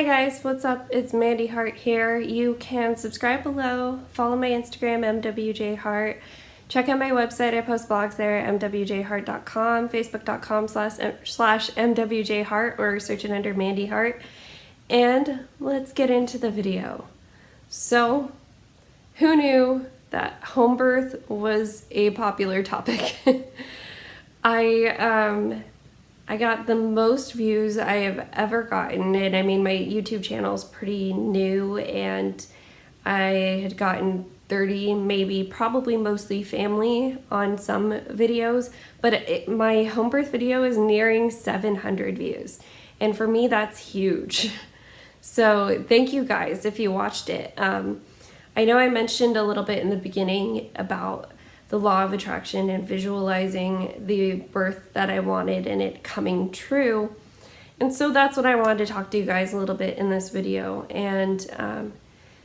Hi guys, what's up? It's Mandy Hart here. You can subscribe below, follow my Instagram, MWJHart. Check out my website, I post blogs there at mwjhart.com, facebook.com/MWJHart, or search it under Mandy Hart. And let's get into the video. So, who knew that home birth was a popular topic? I got the most views I have ever gotten, and I mean my YouTube channel is pretty new, and I had gotten 30, maybe probably mostly family on some videos, but my home birth video is nearing 700 views, and for me that's huge. So thank you guys if you watched it. I know I mentioned a little bit in the beginning about the law of attraction and visualizing the birth that I wanted and it coming true. And so that's what I wanted to talk to you guys a little bit in this video. And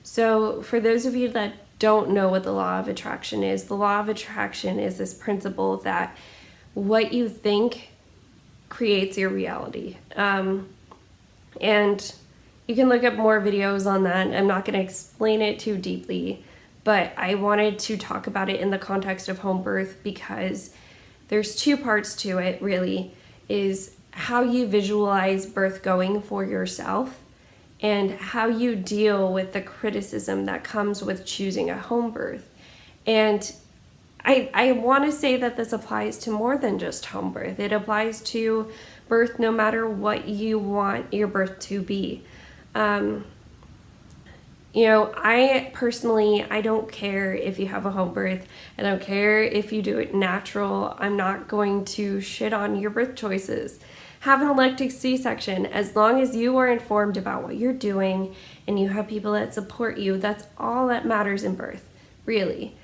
so for those of you that don't know what the law of attraction is, the law of attraction is this principle that what you think creates your reality. And you can look up more videos on that. I'm not going to explain it too deeply, but I wanted to talk about it in the context of home birth because there's two parts to it, really, is how you visualize birth going for yourself and how you deal with the criticism that comes with choosing a home birth. And I want to say that this applies to more than just home birth. It applies to birth no matter what you want your birth to be. You know, I personally, I don't care if you have a home birth. I don't care if you do it natural. I'm not going to shit on your birth choices. Have an elective C-section. As long as you are informed about what you're doing and you have people that support you, that's all that matters in birth, really.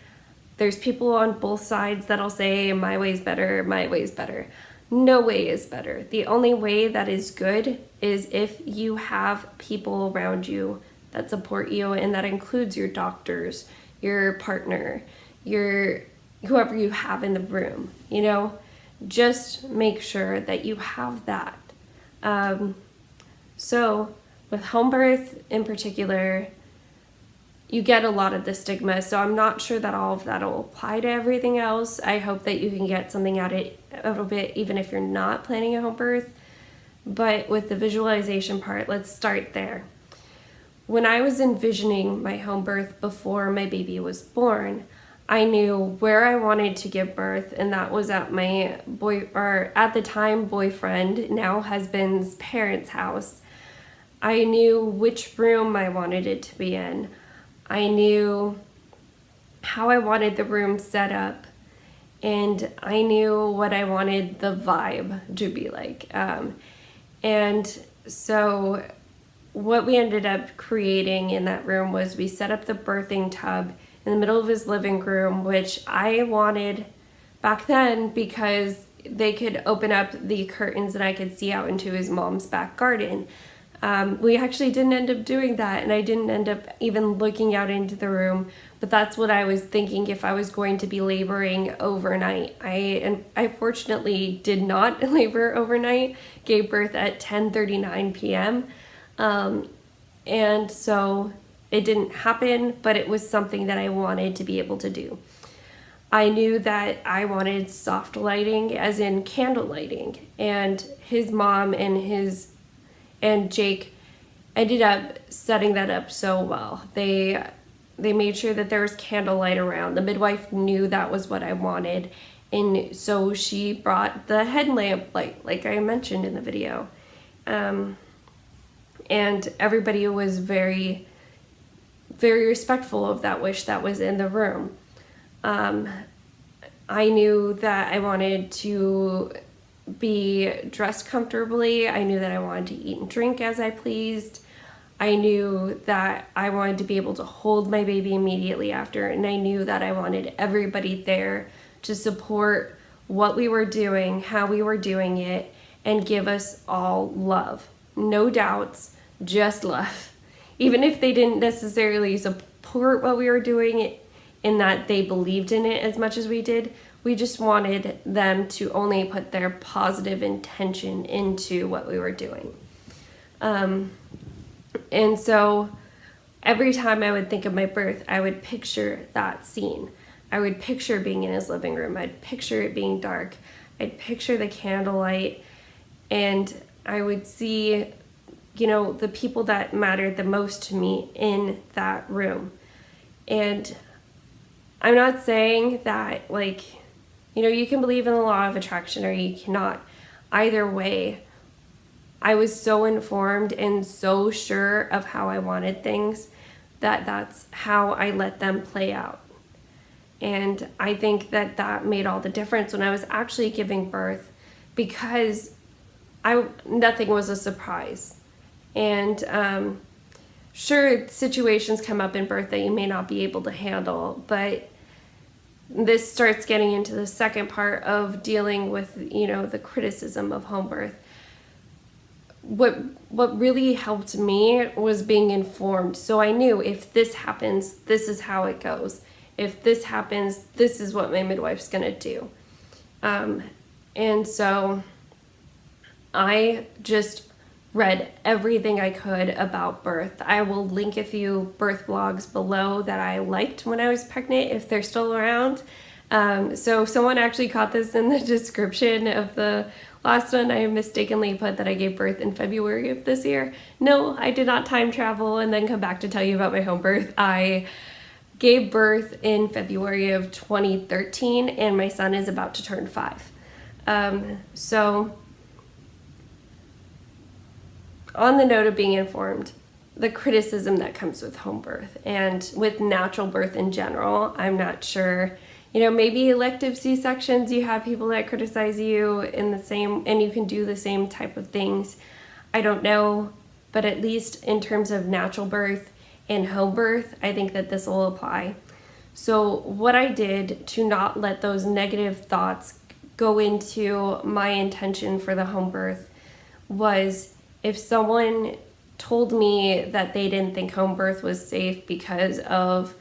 There's people on both sides that'll say, my way's better, my way's better. No way is better. The only way that is good is if you have people around you that support you, and that includes your doctors, your partner, whoever you have in the room, you know? Just make sure that you have that. So with home birth in particular, you get a lot of the stigma, so I'm not sure that all of that will apply to everything else. I hope that you can get something out of it a little bit, even if you're not planning a home birth. But with the visualization part, let's start there. When I was envisioning my home birth before my baby was born, I knew where I wanted to give birth, and that was at my at the time boyfriend, now husband's parents' house. I knew which room I wanted it to be in. I knew how I wanted the room set up, and I knew what I wanted the vibe to be like. And so what we ended up creating in that room was we set up the birthing tub in the middle of his living room, which I wanted back then because they could open up the curtains and I could see out into his mom's back garden. We actually didn't end up doing that, and I didn't end up even looking out into the room, but that's what I was thinking if I was going to be laboring overnight. I fortunately did not labor overnight, gave birth at 10:39 p.m. And so it didn't happen, but it was something that I wanted to be able to do. I knew that I wanted soft lighting, as in candle lighting, and his mom and Jake ended up setting that up so well. They made sure that there was candlelight around. The midwife knew that was what I wanted, and so she brought the headlamp light, like I mentioned in the video. And everybody was very, very respectful of that wish that was in the room. I knew that I wanted to be dressed comfortably. I knew that I wanted to eat and drink as I pleased. I knew that I wanted to be able to hold my baby immediately after, and I knew that I wanted everybody there to support what we were doing, how we were doing it, and give us all love. No doubts, just love. Even if they didn't necessarily support what we were doing in that they believed in it as much as we did, we just wanted them to only put their positive intention into what we were doing. And so every time I would think of my birth, I would picture that scene. I would picture being in his living room. I'd picture it being dark. I'd picture the candlelight, and I would see, the people that mattered the most to me in that room. And I'm not saying that, you can believe in the law of attraction or you cannot. Either way, I was so informed and so sure of how I wanted things that that's how I let them play out. And I think that that made all the difference when I was actually giving birth, because nothing was a surprise. And sure, situations come up in birth that you may not be able to handle, but this starts getting into the second part of dealing with, the criticism of home birth. What really helped me was being informed. So I knew if this happens, this is how it goes. If this happens, this is what my midwife's gonna do. And so I just read everything I could about birth. I will link a few birth blogs below that I liked when I was pregnant, if they're still around. So someone actually caught this in the description of the last one. I mistakenly put that I gave birth in February of this year. No, I did not time travel and then come back to tell you about my home birth. I gave birth in February of 2013, and my son is about to turn 5. So on the note of being informed, the criticism that comes with home birth and with natural birth in general, I'm not sure, maybe elective C-sections, you have people that criticize you in the same, and you can do the same type of things. I don't know, but at least in terms of natural birth and home birth, I think that this will apply. So what I did to not let those negative thoughts go into my intention for the home birth was, if someone told me that they didn't think home birth was safe because of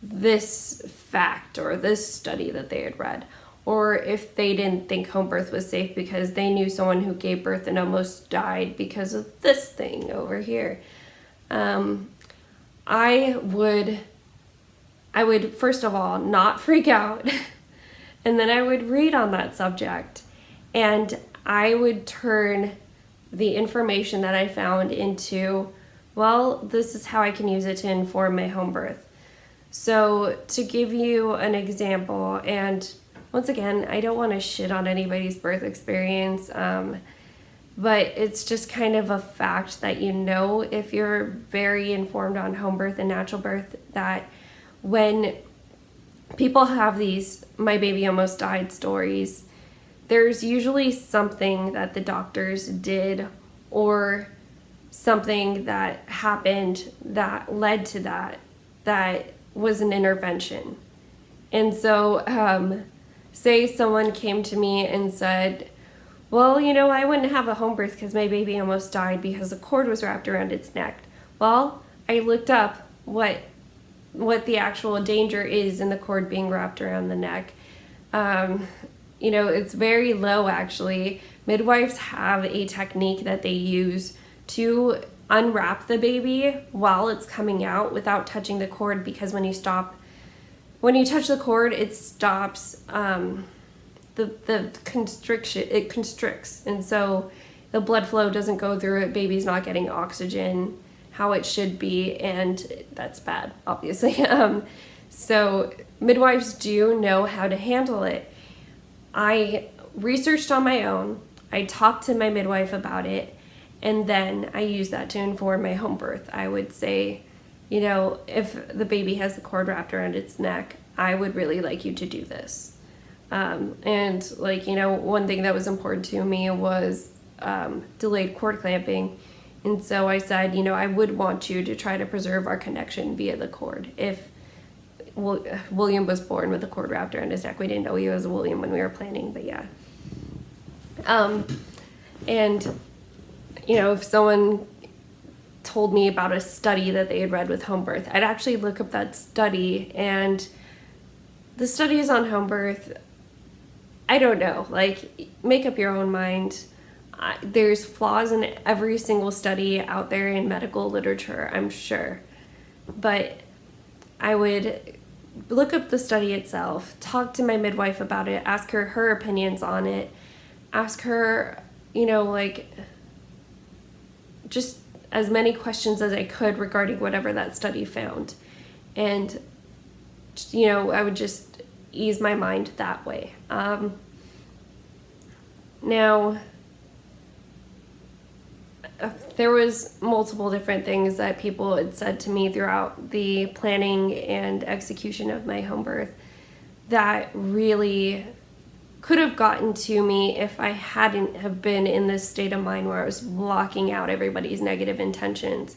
this fact or this study that they had read, or if they didn't think home birth was safe because they knew someone who gave birth and almost died because of this thing over here, I would first of all not freak out, and then I would read on that subject, and I would turn the information that I found into, well, this is how I can use it to inform my home birth. So to give you an example, and once again, I don't want to shit on anybody's birth experience, but it's just kind of a fact that if you're very informed on home birth and natural birth, that when people have these "my baby almost died" stories, there's usually something that the doctors did or something that happened that led to that was an intervention. And so say someone came to me and said, well, I wouldn't have a home birth because my baby almost died because a cord was wrapped around its neck. Well, I looked up what the actual danger is in the cord being wrapped around the neck. It's very low, actually. Midwives have a technique that they use to unwrap the baby while it's coming out without touching the cord, because when you touch the cord, it stops the constriction. It constricts, and so the blood flow doesn't go through it. Baby's not getting oxygen how it should be, and that's bad, obviously. So midwives do know how to handle it. I researched on my own. I talked to my midwife about it, and then I used that to inform my home birth. I would say, if the baby has the cord wrapped around its neck, I would really like you to do this. And one thing that was important to me was delayed cord clamping. And so I said, I would want you to try to preserve our connection via the cord. If William was born with a cord wrapped around his neck, we didn't know he was a William when we were planning, but yeah. And if someone told me about a study that they had read with home birth, I'd actually look up that study, and the studies on home birth, I don't know, make up your own mind. There's flaws in every single study out there in medical literature, I'm sure. But I would look up the study itself, talk to my midwife about it, ask her her opinions on it, ask her, just as many questions as I could regarding whatever that study found. And, I would just ease my mind that way. Now, there was multiple different things that people had said to me throughout the planning and execution of my home birth that really could have gotten to me if I hadn't have been in this state of mind where I was blocking out everybody's negative intentions.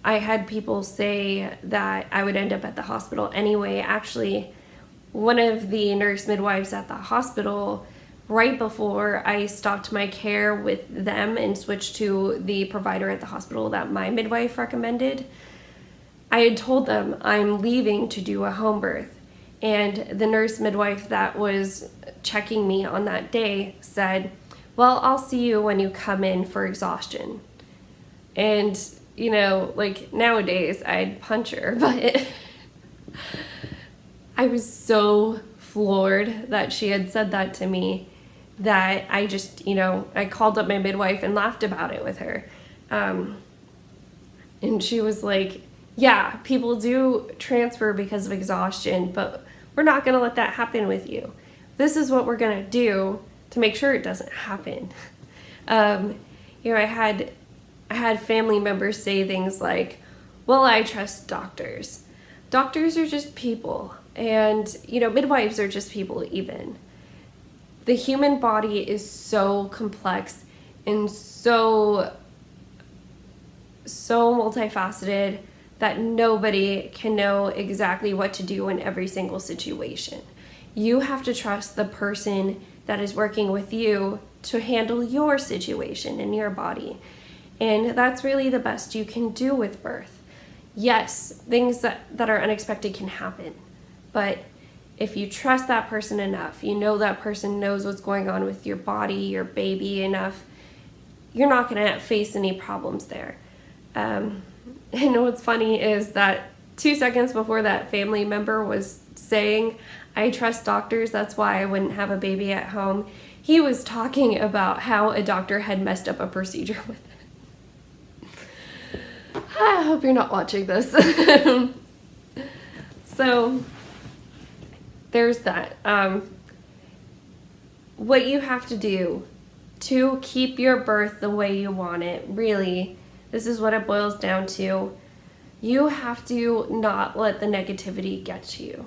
I had people say that I would end up at the hospital anyway. Actually, one of the nurse midwives at the hospital, right before I stopped my care with them and switched to the provider at the hospital that my midwife recommended, I had told them I'm leaving to do a home birth. And the nurse midwife that was checking me on that day said, well, I'll see you when you come in for exhaustion. And, nowadays I'd punch her, but I was so floored that she had said that to me that I just, I called up my midwife and laughed about it with her. And she was like, yeah, people do transfer because of exhaustion, but we're not going to let that happen with you. This is what we're going to do to make sure it doesn't happen. I had family members say things like, well, I trust doctors. Doctors are just people. And, midwives are just people even. The human body is so complex and so multifaceted that nobody can know exactly what to do in every single situation. You have to trust the person that is working with you to handle your situation in your body. And that's really the best you can do with birth. Yes, things that are unexpected can happen, but if you trust that person enough, that person knows what's going on with your body, your baby enough, you're not going to face any problems there. And what's funny is that 2 seconds before that family member was saying, I trust doctors, that's why I wouldn't have a baby at home, he was talking about how a doctor had messed up a procedure with it. I hope you're not watching this. So there's that. What you have to do to keep your birth the way you want it, really, this is what it boils down to. You have to not let the negativity get to you.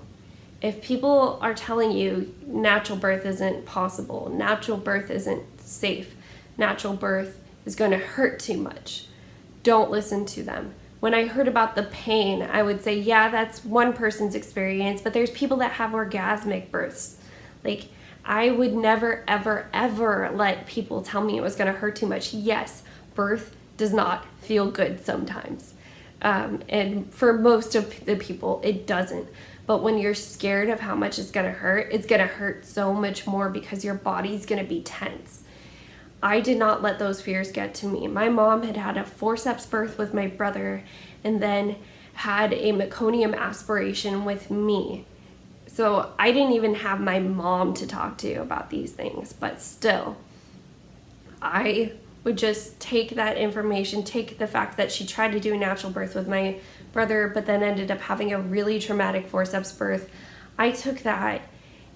If people are telling you natural birth isn't possible, natural birth isn't safe, natural birth is going to hurt too much, don't listen to them. When I heard about the pain, I would say, yeah, that's one person's experience, but there's people that have orgasmic births. I would never, ever, ever let people tell me it was going to hurt too much. Yes, birth does not feel good sometimes. And for most of the people, it doesn't. But when you're scared of how much it's going to hurt so much more because your body's going to be tense. I did not let those fears get to me. My mom had a forceps birth with my brother and then had a meconium aspiration with me. So I didn't even have my mom to talk to about these things, but still, I would just take that information, take the fact that she tried to do a natural birth with my brother, but then ended up having a really traumatic forceps birth. I took that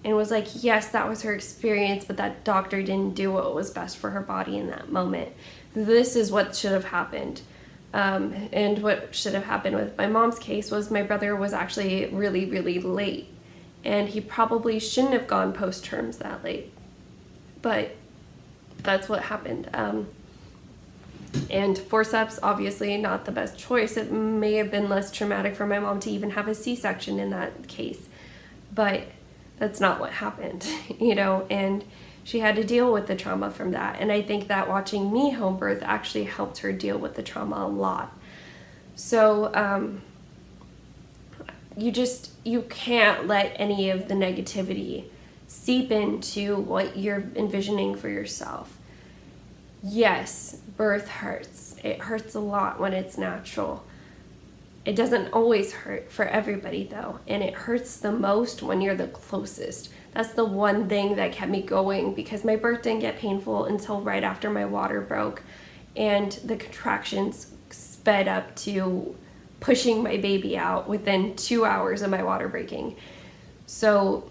and was like, yes, that was her experience, but that doctor didn't do what was best for her body in that moment. This is what should have happened. And what should have happened with my mom's case was my brother was actually really, really late. And he probably shouldn't have gone post-terms that late. But that's what happened. And forceps, obviously not the best choice. It may have been less traumatic for my mom to even have a C-section in that case. But that's not what happened, and she had to deal with the trauma from that. And I think that watching me home birth actually helped her deal with the trauma a lot. So you can't let any of the negativity seep into what you're envisioning for yourself. yes, birth hurts. It hurts a lot when it's natural. It doesn't always hurt for everybody though, and it hurts the most when you're the closest. That's the one thing that kept me going, because my birth didn't get painful until right after my water broke, and the contractions sped up to pushing my baby out within 2 hours of my water breaking. So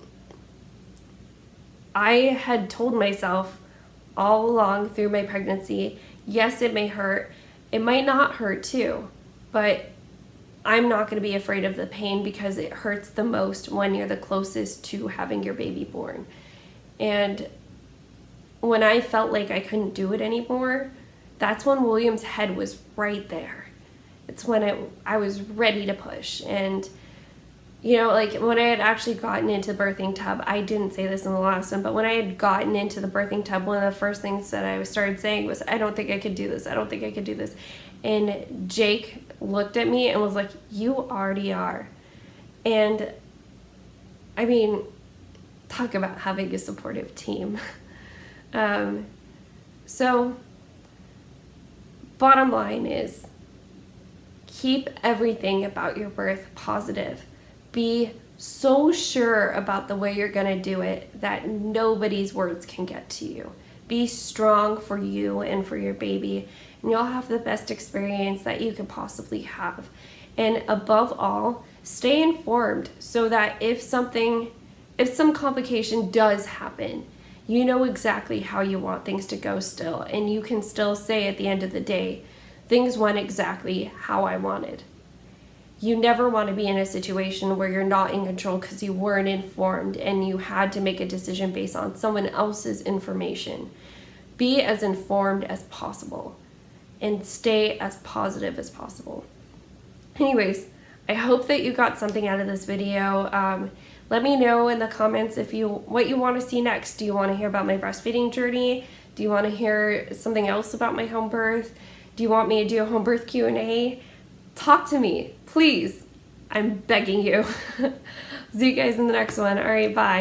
I had told myself all along through my pregnancy, yes, it may hurt. It might not hurt too, but I'm not going to be afraid of the pain, because it hurts the most when you're the closest to having your baby born. And when I felt like I couldn't do it anymore, that's when William's head was right there. It's when I was ready to push. And, you know, like when I had actually gotten into the birthing tub, I didn't say this in the last one, but when I had gotten into the birthing tub, one of the first things that I started saying was, I don't think I could do this. I don't think I could do this. And Jake looked at me and was like, you already are. And I mean, talk about having a supportive team. So bottom line is, keep everything about your birth positive. Be so sure about the way you're going to do it that nobody's words can get to you. Be strong for you and for your baby, and you'll have the best experience that you could possibly have. And above all, stay informed, so that if some complication does happen, you know exactly how you want things to go still, and you can still say at the end of the day, things went exactly how I wanted. You never want to be in a situation where you're not in control because you weren't informed and you had to make a decision based on someone else's information. Be as informed as possible and stay as positive as possible. Anyways, I hope that you got something out of this video. Let me know in the comments what you want to see next. Do you want to hear about my breastfeeding journey? Do you want to hear something else about my home birth? Do you want me to do a home birth Q&A? Talk to me, please. I'm begging you. See you guys in the next one. All right, bye.